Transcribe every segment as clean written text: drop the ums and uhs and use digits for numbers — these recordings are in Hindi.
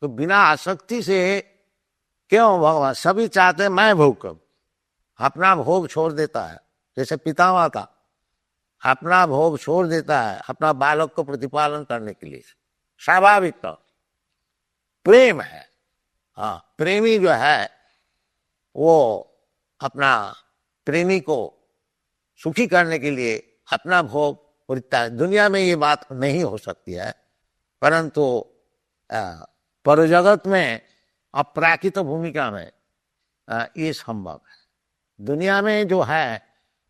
तो बिना आसक्ति से क्यों भगवान सभी चाहते हैं मैं भोग करूं, अपना भोग छोड़ देता है। जैसे पिता माता अपना भोग छोड़ देता है अपना बालक को प्रतिपालन करने के लिए, स्वाभाविक तो प्रेम है। हाँ, प्रेमी जो है वो अपना प्रेमी को सुखी करने के लिए अपना भोग पूरता है। दुनिया में ये बात नहीं हो सकती है, परंतु परजगत में अपराकृत भूमिका में ये संभव है। दुनिया में जो है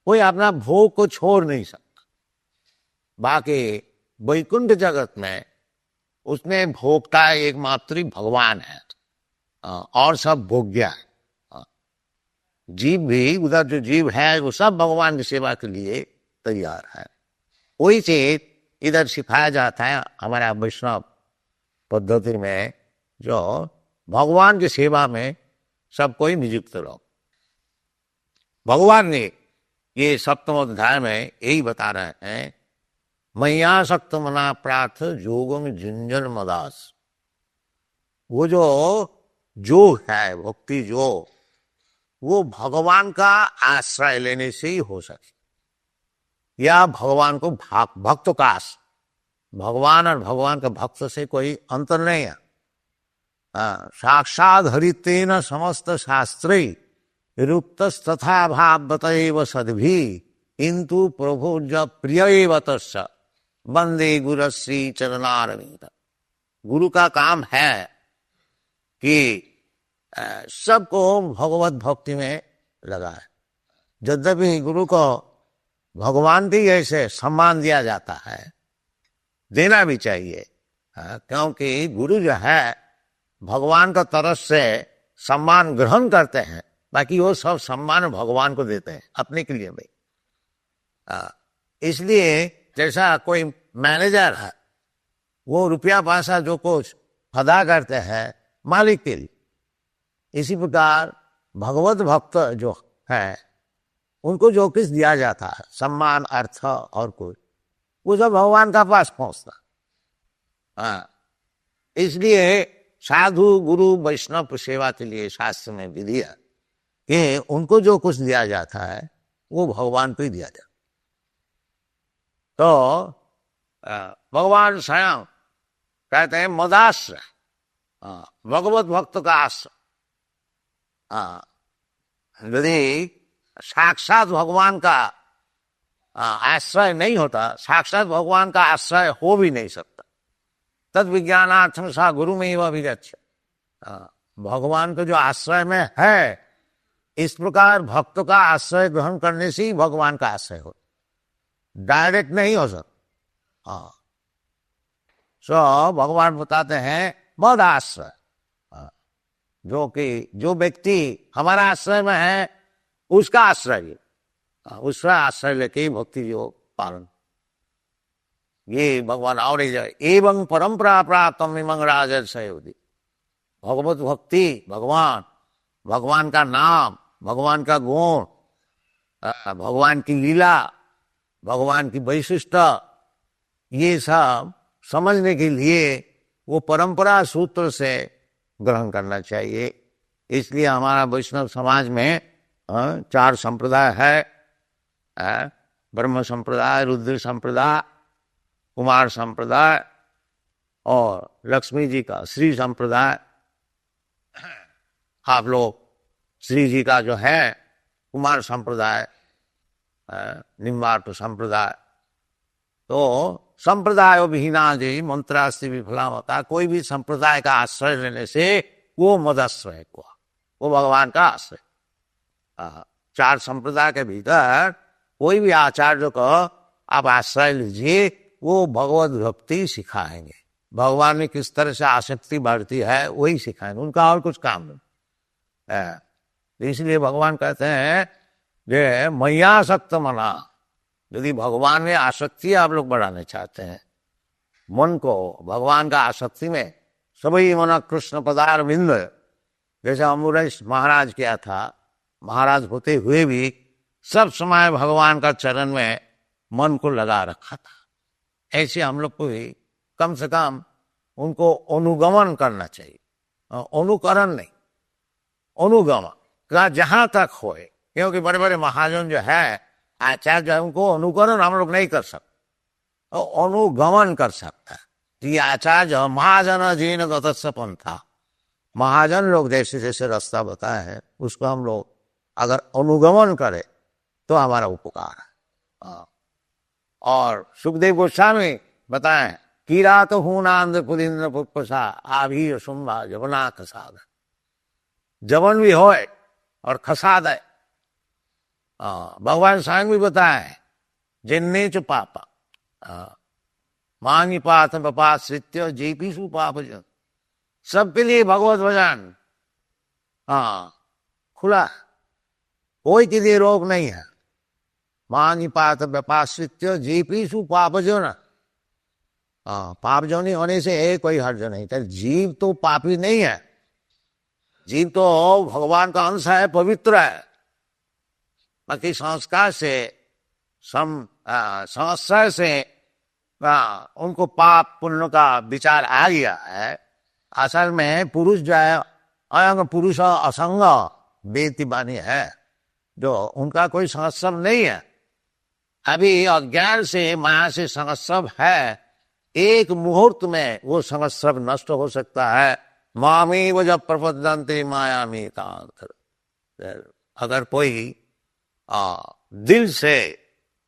कोई अपना भोग को छोड़ नहीं सकता। बाकी वैकुंठ जगत में उसमें भोगता एकमात्र भगवान है और सब भोग्य है। जीव भी उधर जो जीव है वो सब भगवान की सेवा के लिए तैयार है। वही चीज इधर सिखाया जाता है हमारा वैष्णव पद्धति में, जो भगवान की सेवा में सब कोई नियुक्त रहो। भगवान ने ये सप्तम अध्याय में यही बता रहे हैं, मय्यासक्त मना प्रार्थ योगम झुंझन मदास। वो जो है भक्ति जो वो भगवान का आश्रय लेने से ही हो सके, या भगवान को भक्त का आश्रय। भगवान और भगवान का भक्त से कोई अंतर नहीं है। साक्षात हरितेन समस्त शास्त्रे रुक्त तथा भावतैव सद्भि किंतु प्रभु ज प्रिय तस्य वंदे गुरु श्री चरणारविंद। गुरु का काम है कि सबको भगवत भक्ति में लगाए। यद्यपि गुरु को भगवान भी ऐसे सम्मान दिया जाता है, देना भी चाहिए, क्योंकि गुरु जो है भगवान का तरफ से सम्मान ग्रहण करते हैं, बाकी वो सब सम्मान भगवान को देते हैं अपने के लिए भाई। इसलिए जैसा कोई मैनेजर है वो रुपया पैसा जो कुछ अदा करते हैं मालिक के लिए, इसी प्रकार भगवत भक्त जो है उनको जो कुछ दिया जाता है सम्मान अर्थ और कुछ, वो सब भगवान का पास पहुंचता। इसलिए साधु गुरु वैष्णव सेवा के लिए शास्त्र में विधि है कि उनको जो कुछ दिया जाता है वो भगवान को ही दिया जाता। तो भगवान स्वयं कहते हैं मदाश्रय, भगवत भक्त का आश्रय। यदि साक्षात भगवान का आश्रय नहीं होता, साक्षात भगवान का आश्रय हो भी नहीं सकता। तद विज्ञानार्थम सा गुरु में वह विगच्छ। भगवान को जो आश्रय में है, इस प्रकार भक्त का आश्रय ग्रहण करने से ही भगवान का आश्रय हो, डायरेक्ट नहीं हो सकता। सो भगवान बताते हैं मद आश्रय, जो व्यक्ति हमारा आश्रय में है उसका आश्रय, उसका आश्रय लेके ही भक्ति योग पालन। ये भगवान और एवं परंपरा प्राप्त राजर्षयोधि। भगवत भक्ति, भगवान का नाम, भगवान का गुण, भगवान की लीला, भगवान की वैशिष्ट, ये सब समझने के लिए वो परंपरा सूत्र से ग्रहण करना चाहिए। इसलिए हमारा वैष्णव समाज में 4 संप्रदाय है, ब्रह्म संप्रदाय, रुद्र संप्रदाय, कुमार संप्रदाय और लक्ष्मी जी का श्री संप्रदाय। आप लोग श्री जी का जो है कुमार संप्रदाय, निम्बार्क संप्रदाय। तो संप्रदाय विहीना जी मंत्रास्ति विफला होता। कोई भी संप्रदाय का आश्रय लेने से वो मदाश्रय को, वो भगवान का आश्रय। 4 संप्रदाय के भीतर कोई भी आचार्य को आप आश्रय लीजिए, वो भगवत भक्ति सिखाएंगे। भगवान में किस तरह से आसक्ति बढ़ती है वही सिखाएंगे, उनका और कुछ काम नहीं। इसलिए भगवान कहते हैं जे मय्यासक्त मना। यदि भगवान में आसक्ति आप लोग बढ़ाना चाहते हैं, मन को भगवान का आसक्ति में, सभी मना कृष्ण पदार बिंद, जैसे अमरेश महाराज किया था, महाराज होते हुए भी सब समय भगवान का चरण में मन को लगा रखा था। ऐसे हम लोग को भी कम से कम उनको अनुगमन करना चाहिए, अनुकरण नहीं, अनुगमन का जहां तक होए। क्योंकि बड़े बड़े महाजन जो है, आचार्य जो है, उनको अनुकरण हम लोग नहीं कर सकते, अनुगमन कर सकता है। ये आचार्य महाजन जीन गतस्य पंथा, महाजन लोग जैसे जैसे रास्ता बताए हैं उसको हम लोग अगर अनुगमन करें तो हमारा उपकार है। और सुखदेव गोस्वामी बताएं, किरात हूनांद पुदिंद्र पुष्पसा आभी शुंभा जवना खसाद, जवन भी होए और खसाद है। भगवान स्वयं भी बताए, जिन्ने च पापा मांगी पाथ पपाश्रित्य जेपीसु पाप जन, सबके लिए भगवत भजन खुला, कोई के लिए रोक नहीं है। मांगी पाथ पपाश्रित्य जेपीसु पाप जन, पाप जोनी होने से कोई हर्ज नहीं था। जीव तो पापी नहीं है, जीव तो भगवान का अंश है, पवित्र है। बाकी संस्कार से संस्कार से उनको पाप पुण्य का विचार आ गया है। असल में पुरुष जो है अयंग पुरुष असंग वेति बानी है, जो उनका कोई संस्कार नहीं है। अभी अज्ञान से माया से संस्कार है, एक मुहूर्त में वो संस्कार नष्ट हो सकता है। मामी वो जब प्रपद्यन्ते माया में अगर कोई दिल से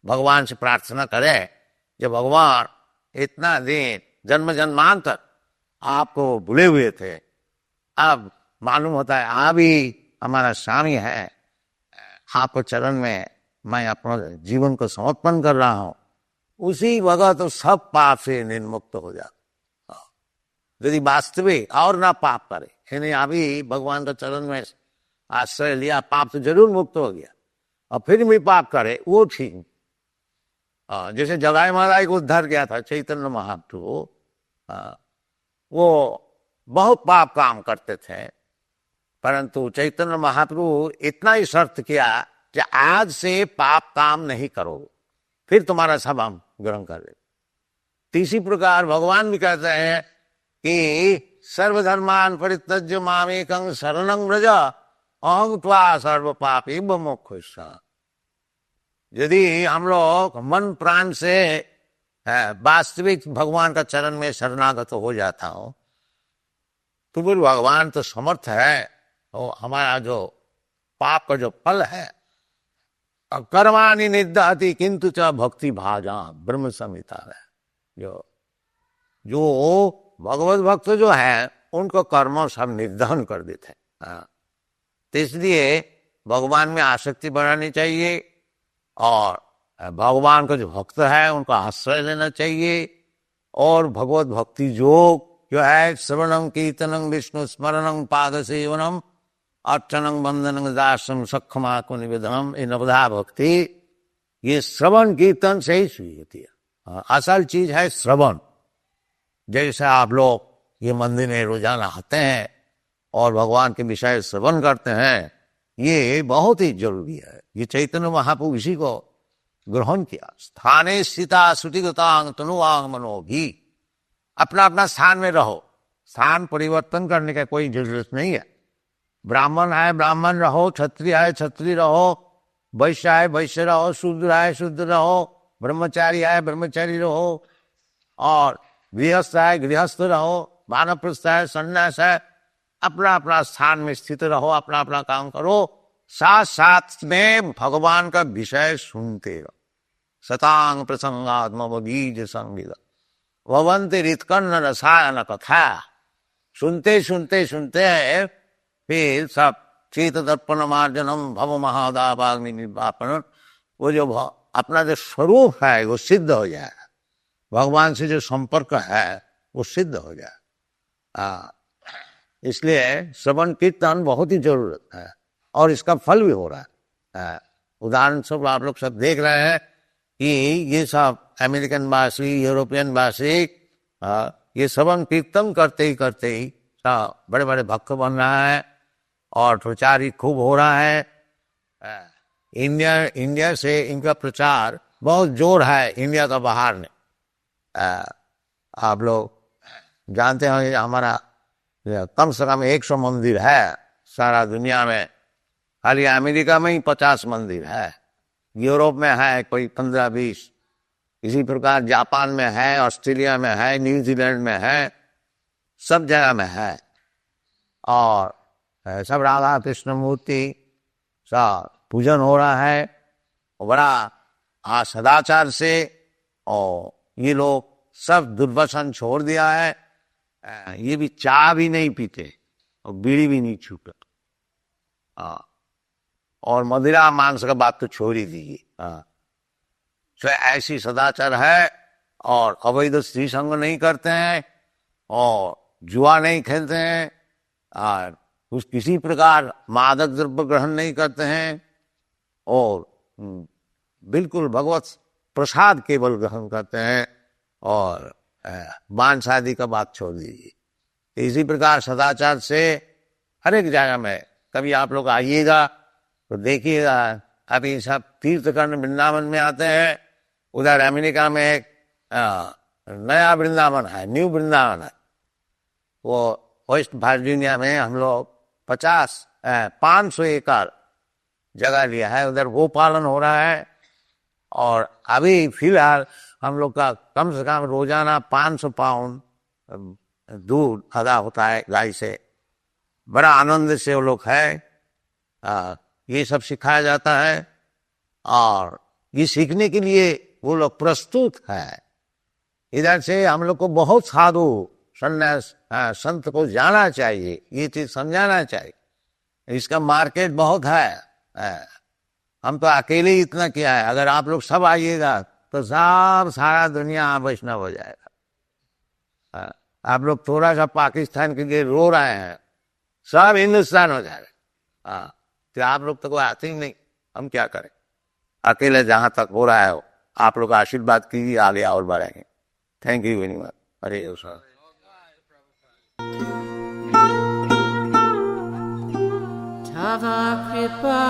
भगवान से प्रार्थना करे, जब भगवान इतना दिन जन्म जन्मांतर आपको भूले हुए थे, अब मालूम होता है आप ही हमारा स्वामी है, आपके चरण में मैं अपना जीवन को समर्पण कर रहा हूं, उसी वक्त तो सब पाप से निर्मुक्त हो जाता। यदि वास्तविक और ना पाप करे, यानी अभी भगवान के चरण में आश्रय लिया, पाप तो जरूर मुक्त हो गया, और फिर भी पाप करे वो ठीक। जैसे जगाई महाराज को उद्धार किया था चैतन्य महाप्रभु, वो बहुत पाप काम करते थे, परंतु चैतन्य महाप्रभु इतना ही शर्त किया कि आज से पाप काम नहीं करो, फिर तुम्हारा सब हम ग्रहण कर ले। इसी प्रकार भगवान भी कहते हैं कि सर्वधर्मान परित्यज्य मामेकं शरणं व्रज अहं त्वा सर्व पापी मोक्षयिष्यामि। यदि हम लोग मन प्राण से वास्तविक भगवान का चरण में शरणागत हो जाता हो, तो फिर भगवान तो समर्थ है, और हमारा जो पाप का जो फल है, कर्माणि निदहति किंतु च भक्ति भाजा ब्रह्म संहिता है। जो भगवत भक्त जो है उनको कर्म सब निर्दहन कर देते हैं। तो इसलिए भगवान में आसक्ति बढ़ानी चाहिए, और भगवान का जो भक्त है उनको आश्रय लेना चाहिए। और भगवत भक्ति योग जो है, श्रवणं कीर्तनं विष्णु स्मरणं पाद सेवनम अर्चनं वंदनं दासम सखमाको निवेदनम, ये नवधा भक्ति, ये श्रवण कीर्तन से ही शुरू होती है। असल चीज है श्रवण। जैसे आप लोग ये मंदिर में रोजाना आते हैं और भगवान के विषय श्रवण करते हैं, ये बहुत ही जरूरी है। ये चैतन्य महाप्रभु इसी को ग्रहण किया। स्थाने स्थिता श्रुतिगतांग तनुवांग मनो भी, अपना अपना स्थान में रहो, स्थान परिवर्तन करने का कोई जरूरत नहीं है। ब्राह्मण है ब्राह्मण रहो, क्षत्रिय है क्षत्रिय रहो, वैश्य है वैश्य रहो, शूद्र है शूद्र रहो, ब्रह्मचारी है ब्रह्मचारी रहो, और गृहस्थ है गृहस्थ रहो, वानप्रस्थ है सन्यास है, अपना अपना स्थान में स्थित रहो, अपना अपना काम करो, साथ साथ में भगवान का विषय सुनते रहो। सतांग प्रसंगात्म बीज संगीत भवंति रितकर्ण रसायन कथा, सुनते सुनते सुनते फिर सब चेत दर्पण मार्जनम भव महादावाग्नि निर्वापन, वो जो अपना जो स्वरूप है वो सिद्ध हो जाए, भगवान से जो संपर्क है वो सिद्ध हो जाए। इसलिए श्रवण कीर्तन बहुत ही जरूरत है, और इसका फल भी हो रहा है। उदाहरण स्वरूप आप लोग सब देख रहे हैं कि ये सब अमेरिकन वासी यूरोपियन वासी ये श्रवण कीर्तन करते ही सब बड़े बड़े भक्त बन रहा है, और प्रचार ही खूब हो रहा है। इंडिया से इनका प्रचार बहुत जोर है, इंडिया का बाहर ने। आप लोग जानते हैं हमारा कम से कम 100 मंदिर है सारा दुनिया में, खाली अमेरिका में ही 50 मंदिर है, यूरोप में है कोई 15-20, इसी प्रकार जापान में है, ऑस्ट्रेलिया में है, न्यूजीलैंड में है, सब जगह में है। और सब राधा कृष्ण मूर्ति सब पूजन हो रहा है बड़ा सदाचार से। और ये लोग सब दुर्व्यसन छोड़ दिया है, ये भी चाय भी नहीं पीते और बीड़ी भी नहीं छूते, और मदिरा मांस का बात तो छोड़ ही दीजिए। तो ऐसी सदाचार है, और अवैध स्त्री संग नहीं करते हैं, और जुआ नहीं खेलते हैं, और कुछ किसी प्रकार मादक द्रव्य ग्रहण नहीं करते हैं, और बिल्कुल भगवत प्रसाद केवल ग्रहण करते हैं, और मांस आदि का बात छोड़ दीजिए। इसी प्रकार सदाचार से हर एक जगह में, कभी आप लोग आइएगा तो देखिएगा, अभी सब तीर्थ करने वृंदावन में आते हैं। उधर अमेरिका में एक नया वृंदावन है, न्यू वृंदावन है, वो वेस्ट वर्जीनिया में हम लोग 500 एकड़ जगह लिया है, उधर गो पालन हो रहा है। और अभी फिलहाल हम लोग का कम से कम रोजाना 500 पाउंड दूध अदा होता है गाय से, बड़ा आनंद से वो लोग है। ये सब सिखाया जाता है, और ये सीखने के लिए वो लोग प्रस्तुत है। इधर से हम लोग को बहुत साधु सन्यास संत को जाना चाहिए, ये चीज समझाना चाहिए। इसका मार्केट बहुत है, हम तो अकेले ही इतना किया है। अगर आप लोग सब आइएगा तो सब सारा दुनिया वैष्णव हो जाएगा। आप लोग थोड़ा सा पाकिस्तान के लिए रो रहे हैं, सब हिंदुस्तान हो जाएगा। तो आप लोग तो कोई आते ही नहीं, हम क्या करें। अकेले जहां तक हो रहा है, आप लोग आशीर्वाद कीजिए, आगे और बढ़ेंगे। Thank you very much. Hare Krishna. Tava kripa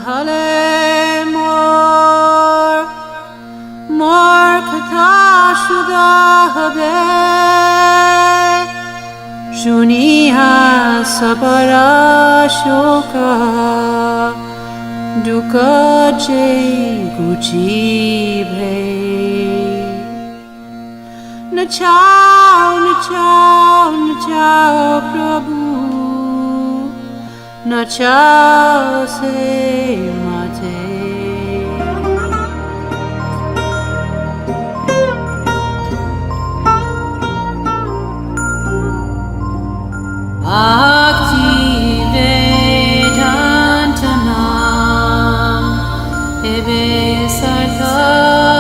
hale mor kata shuda habe shuniha sabara shoka duka jai guji bhe nachao prabhu nachao se mate Bhakti Vedantanam Ebe Sartha